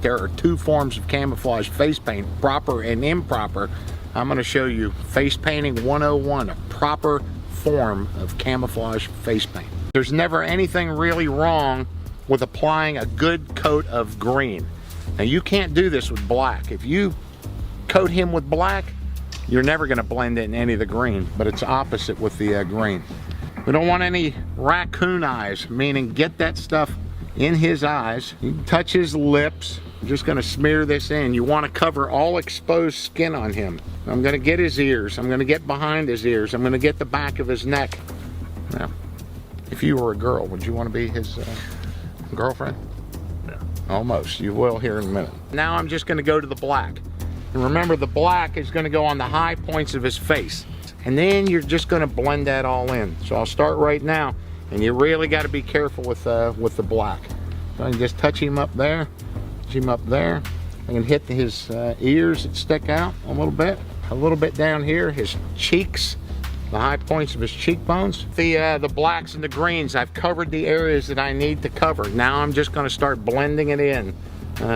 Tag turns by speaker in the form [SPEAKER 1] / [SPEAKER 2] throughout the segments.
[SPEAKER 1] There are two forms of camouflage face paint, proper and improper. I'm going to show you face painting 101, a proper form of camouflage face paint. There's never anything really wrong with applying a good coat of green. Now you can't do this with black. If you coat him with black, you're never going to blend in any of the green, but it's opposite with the green. We don't want any raccoon eyes, meaning get that stuff in his eyes. You can touch his lips. I'm just going to smear this in. You want to cover all exposed skin on him. I'm going to get his ears. I'm going to get behind his ears. I'm going to get the back of his neck. Now, if you were a girl, would you want to be his girlfriend?
[SPEAKER 2] No.
[SPEAKER 1] Almost. You will here in a minute. Now I'm just going to go to the black. And remember, the black is going to go on the high points of his face. And then you're just going to blend that all in. So I'll start right now. And you really got to be careful with the black. So I can just touch him up there. Touch him up there. I can hit his ears that stick out a little bit down here, his cheeks, the high points of his cheekbones. The blacks and the greens, I've covered the areas that I need to cover. Now I'm just going to start blending it in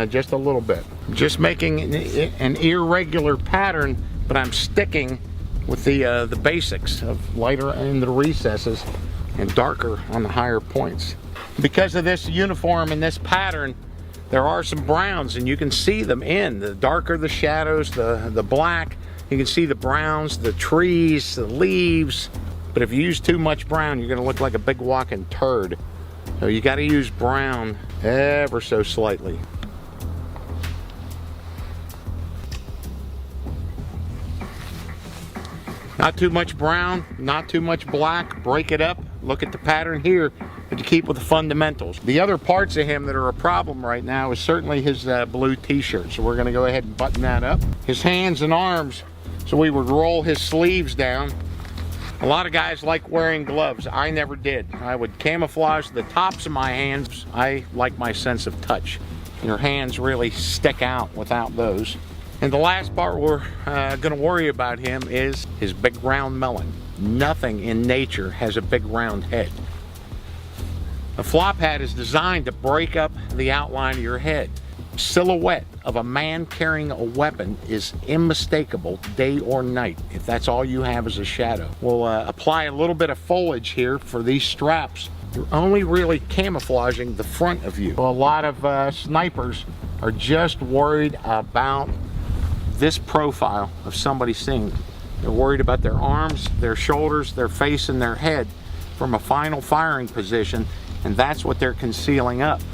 [SPEAKER 1] just a little bit. Just making an irregular pattern, but I'm sticking with the basics of lighter in the recesses and darker on the higher points. Because of this uniform and this pattern, there are some browns, and you can see them in. The darker the shadows, the black, you can see the browns, the trees, the leaves. But if you use too much brown, you're gonna look like a big walking turd. So you gotta use brown ever so slightly. Not too much brown, not too much black. Break it up. Look at the pattern here, but you keep with the fundamentals. The other parts of him that are a problem right now is certainly his blue t-shirt. So we're going to go ahead and button that up. His hands and arms, so we would roll his sleeves down. A lot of guys like wearing gloves. I never did. I would camouflage the tops of my hands. I like my sense of touch. Your hands really stick out without those. And the last part we're going to worry about him is his big round melon. Nothing in nature has a big round head. A flop hat is designed to break up the outline of your head. Silhouette of a man carrying a weapon is unmistakable day or night if that's all you have is a shadow. We'll apply a little bit of foliage here for these straps. You're only really camouflaging the front of you. Well, a lot of snipers are just worried about this profile of somebody seeing them. They're worried about their arms, their shoulders, their face, and their head from a final firing position, and that's what they're concealing up.